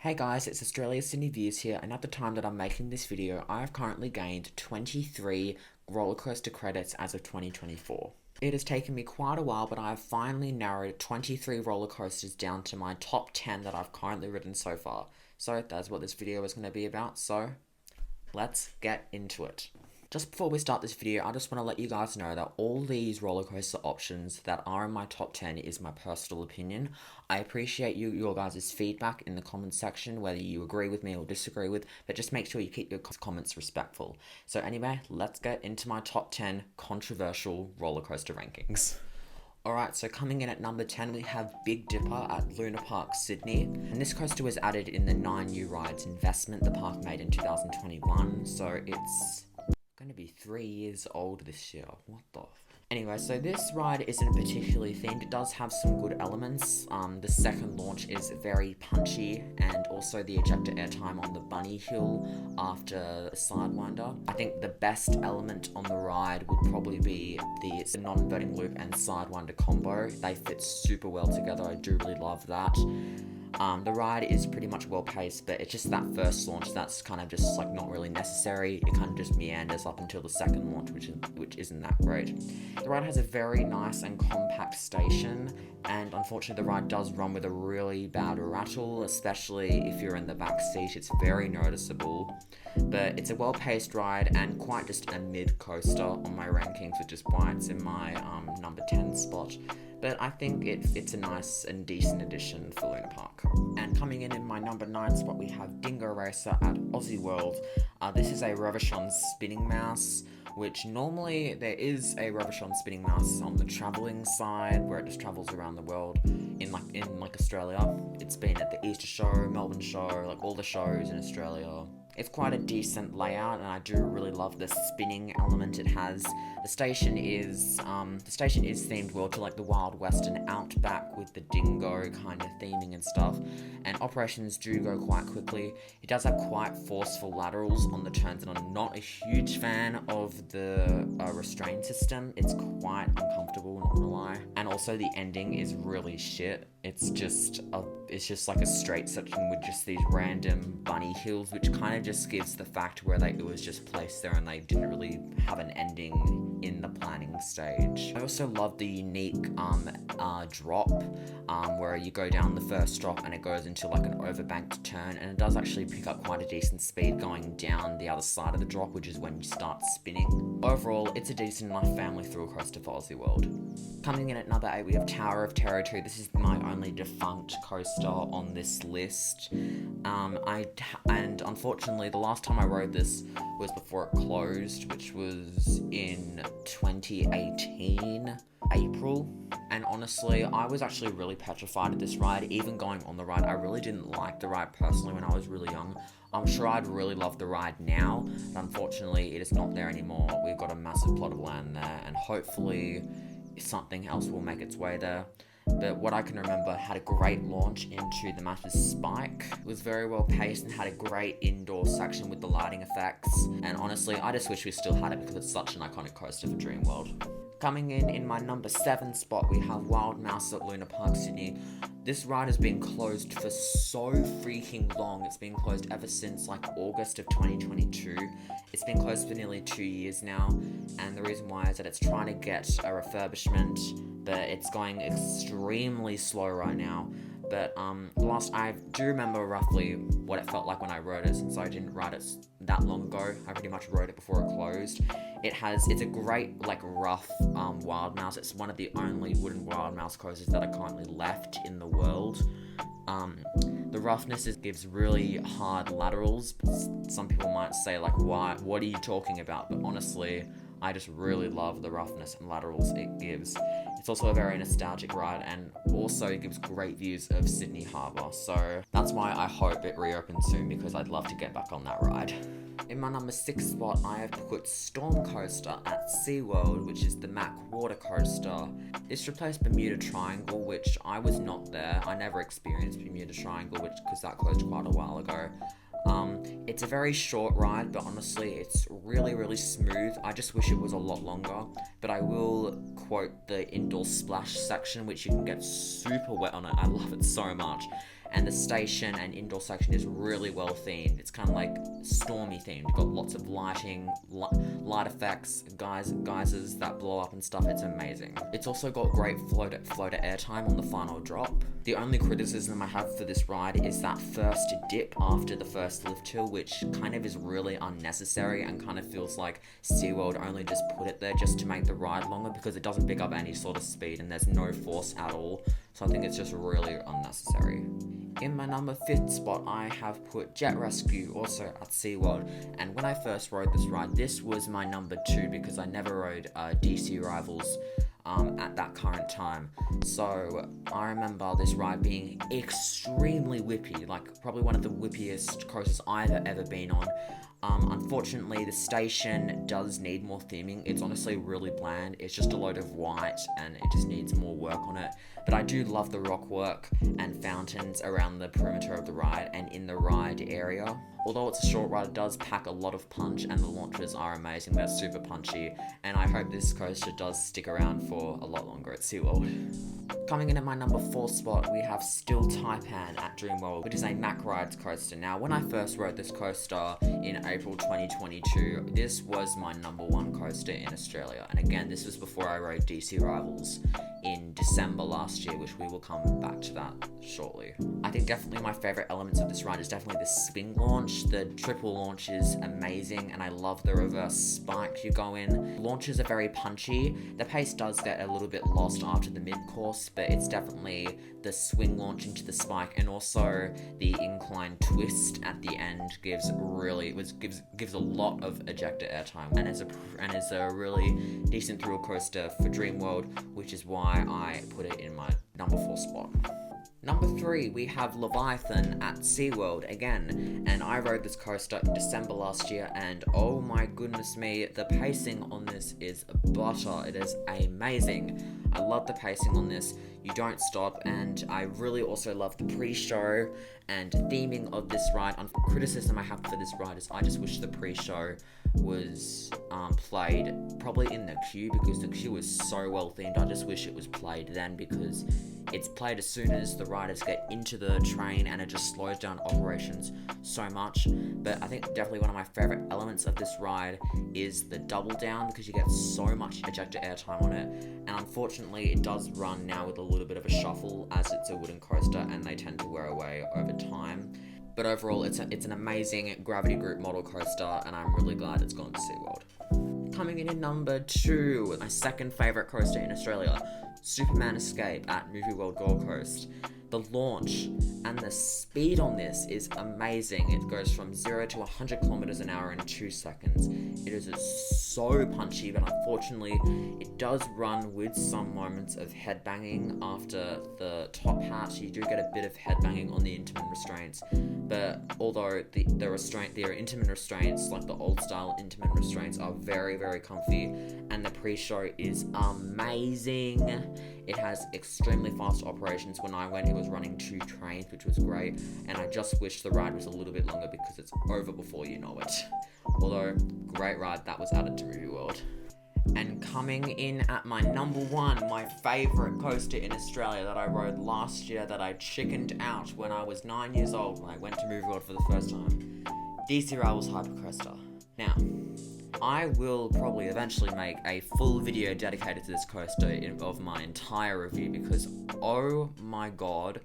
Hey guys, it's Australia's Sydney Views here, and at the time that I'm making this video, I have currently gained 23 roller coaster credits as of 2024. It has taken me quite a while, but I have finally narrowed 23 roller coasters down to my top 10 that I've currently ridden so far. So that's what this video is going to be about, so let's get into it. Just before we start this video, I just want to let you guys know that all these roller coaster options that are in my top 10 is my personal opinion. I appreciate your guys' feedback in the comments section, whether you agree with me or disagree with, but just make sure you keep your comments respectful. So anyway, let's get into my top 10 controversial roller coaster rankings. Alright, so coming in at number 10, we have Big Dipper at Luna Park, Sydney. And this coaster was added in the 9 New Rides investment the park made in 2021, so it's going to be 3 years old this year. What the Anyway, so this ride isn't particularly themed. It does have some good elements. The second launch is very punchy, and also the ejector airtime on the bunny hill after the Sidewinder. I think the best element on the ride would probably be the non-inverting loop and Sidewinder combo. They fit super well together. I do really love that. The ride is pretty much well paced, but it's just that first launch that's kind of just like not really necessary. It kind of just meanders up until the second launch, which isn't that great. The ride has a very nice and compact station, and unfortunately the ride does run with a really bad rattle, especially if you're in the back seat. It's very noticeable, but it's a well paced ride and quite just a mid coaster on my rankings, which is why it's in my number 10 spot. But I think it's a nice and decent addition for Luna Park. And coming in my number 9 spot, we have Dingo Racer at OurWorlds. This is a Reverchon spinning mouse, which normally there is a Reverchon spinning mouse on the travelling side, where it just travels around the world in Australia. It's been at the Easter Show, Melbourne Show, like all the shows in Australia. It's quite a decent layout, and I do really love the spinning element it has. The station is themed well to like the Wild West and Outback with the dingo kind of theming and stuff, and operations do go quite quickly. It does have quite forceful laterals on the turns, and I'm not a huge fan of the restrain system. It's quite uncomfortable, not gonna lie. And also the ending is really shit. It's just like a straight section with just these random bunny hills, which kind of just gives the fact where it was just placed there and they didn't really have an ending in the planning stage. I also love the unique drop where you go down the first drop and it goes into like an overbanked turn, and it does actually pick up quite a decent speed going down the other side of the drop, which is when you start spinning. Overall, it's a decent enough family thrill coaster for Aussie World. Coming in at number 8, we have Tower of Terror 2. This is my only defunct coaster on this list. And unfortunately, the last time I rode this was before it closed, which was in 2018, April. And honestly, I was actually really petrified of this ride. Even going on the ride, I really didn't like the ride personally when I was really young. I'm sure I'd really love the ride now, but unfortunately, it is not there anymore. We've got a massive plot of land there, and hopefully something else will make its way there. But what I can remember, had a great launch into the Master's Spike. It was very well paced and had a great indoor section with the lighting effects. And honestly, I just wish we still had it because it's such an iconic coaster for Dreamworld. Coming in my number 7 spot, we have Wild Mouse at Luna Park, Sydney. This ride has been closed for so freaking long. It's been closed ever since like August of 2022. It's been closed for nearly 2 years now, and the reason why is that it's trying to get a refurbishment, but it's going extremely slow right now. But I do remember roughly what it felt like when I rode it, since I didn't ride it that long ago. I pretty much rode it before it closed. It's a great rough Wild Mouse. It's one of the only wooden Wild Mouse coasters that are currently left in the world. The roughness gives really hard laterals. Some people might say why? What are you talking about? But honestly, I just really love the roughness and laterals it gives. It's also a very nostalgic ride, and also gives great views of Sydney Harbour. So that's why I hope it reopens soon, because I'd love to get back on that ride. In my number 6 spot, I have put Storm Coaster at SeaWorld, which is the Mack Water Coaster. This replaced Bermuda Triangle, which I was not there. I never experienced Bermuda Triangle, because that closed quite a while ago. It's a very short ride, but honestly, it's really, really smooth. I just wish it was a lot longer, but I will quote the indoor splash section, which you can get super wet on it. I love it so much. and the station and indoor section is really well themed. It's kind of like stormy themed. You've got lots of lighting, light effects, geysers that blow up and stuff. It's amazing. It's also got great floater airtime on the final drop. The only criticism I have for this ride is that first dip after the first lift hill, which kind of is really unnecessary and kind of feels like SeaWorld only just put it there just to make the ride longer, because it doesn't pick up any sort of speed and there's no force at all. So I think it's just really unnecessary. In my number 5th spot, I have put Jet Rescue, also at SeaWorld. And when I first rode this ride, this was my number 2 because I never rode DC Rivals at that current time. So I remember this ride being extremely whippy, like probably one of the whippiest coasters I've ever been on. Unfortunately, the station does need more theming. It's honestly really bland. It's just a load of white and it just needs more work on it. But I do love the rock work and fountains around the perimeter of the ride and in the ride area. Although it's a short ride, it does pack a lot of punch and the launches are amazing. They're super punchy, and I hope this coaster does stick around for a lot longer at SeaWorld. Coming in at my number 4 spot, we have still Taipan at Dreamworld, which is a Mack Rides coaster. Now, when I first rode this coaster in April 2022, this was my number 1 coaster in Australia. And again, this was before I rode DC Rivals in December last year, which we will come back to that shortly. I think definitely my favourite elements of this ride is definitely the swing launch. The triple launch is amazing, and I love the reverse spike you go in. Launches are very punchy. The pace does get a little bit lost after the mid-course, but it's definitely the swing launch into the spike, and also the incline twist at the end gives a lot of ejector airtime, and is a really decent thrill coaster for Dreamworld, which is why I put it in my number 4 spot. Number 3, we have Leviathan at SeaWorld again, and I rode this coaster in December last year, and oh my goodness me, the pacing on this is butter. It is amazing. I love the pacing on this. You don't stop, and I really also love the pre-show and theming of this ride. Criticism I have for this ride is I just wish the pre-show was played probably in the queue, because the queue is so well themed. I just wish it was played then, because it's played as soon as the riders get into the train, and it just slows down operations so much. But I think definitely one of my favorite elements of this ride is the double down, because you get so much ejector airtime on it, and unfortunately it does run now with a little bit of a shuffle, as it's a wooden coaster and they tend to wear away over time. But overall, it's an amazing gravity group model coaster, and I'm really glad it's gone to SeaWorld. Coming in at number 2, my second favourite coaster in Australia, Superman Escape at Movie World Gold Coast. The launch and the speed on this is amazing. It goes from 0 to 100 kilometers an hour in 2 seconds. It is so punchy, but unfortunately it does run with some moments of headbanging after the top hat. You do get a bit of headbanging on the Intamin restraints, but although the Intamin restraints, like the old style Intamin restraints, are very, very comfy, and the pre-show is amazing. It has extremely fast operations. When I went, it was running 2 trains, which was great, and I just wish the ride was a little bit longer, because it's over before you know it. Although, great ride that was added to Movie World. And coming in at my number 1, my favourite coaster in Australia that I rode last year, that I chickened out when I was 9 years old when I went to Movie World for the first time, DC Rivals Hypercoaster. Now, I will probably eventually make a full video dedicated to this coaster of my entire review, because oh my god,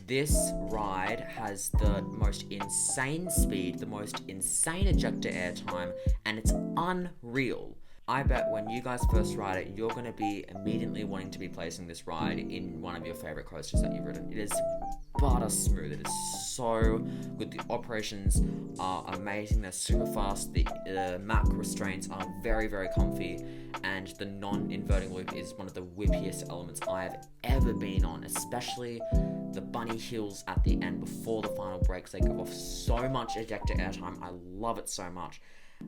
this ride has the most insane speed, the most insane ejector airtime, and it's unreal. I bet when you guys first ride it, you're going to be immediately wanting to be placing this ride in one of your favourite coasters that you've ridden. It is butter smooth. It is so good. The operations are amazing. They're super fast. The Mack restraints are very, very comfy. And the non-inverting loop is one of the whippiest elements I have ever been on, especially the bunny hills at the end before the final brakes. They give off so much ejector airtime. I love it so much.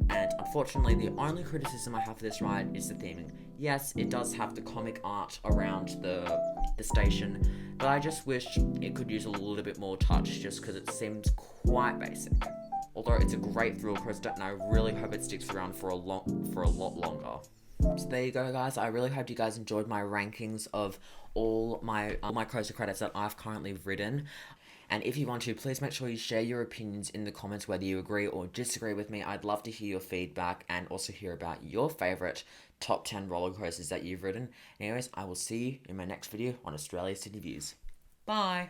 And unfortunately, the only criticism I have for this ride is the theming. Yes, it does have the comic art around the station, but I just wish it could use a little bit more touch, just because it seems quite basic. Although it's a great thrill coaster, and I really hope it sticks around for a lot longer. So there you go, guys. I really hope you guys enjoyed my rankings of all my coaster credits that I've currently ridden. And if you want to, please make sure you share your opinions in the comments, whether you agree or disagree with me. I'd love to hear your feedback and also hear about your favourite top 10 roller coasters that you've ridden. Anyways, I will see you in my next video on Australia Sydney Views. Bye!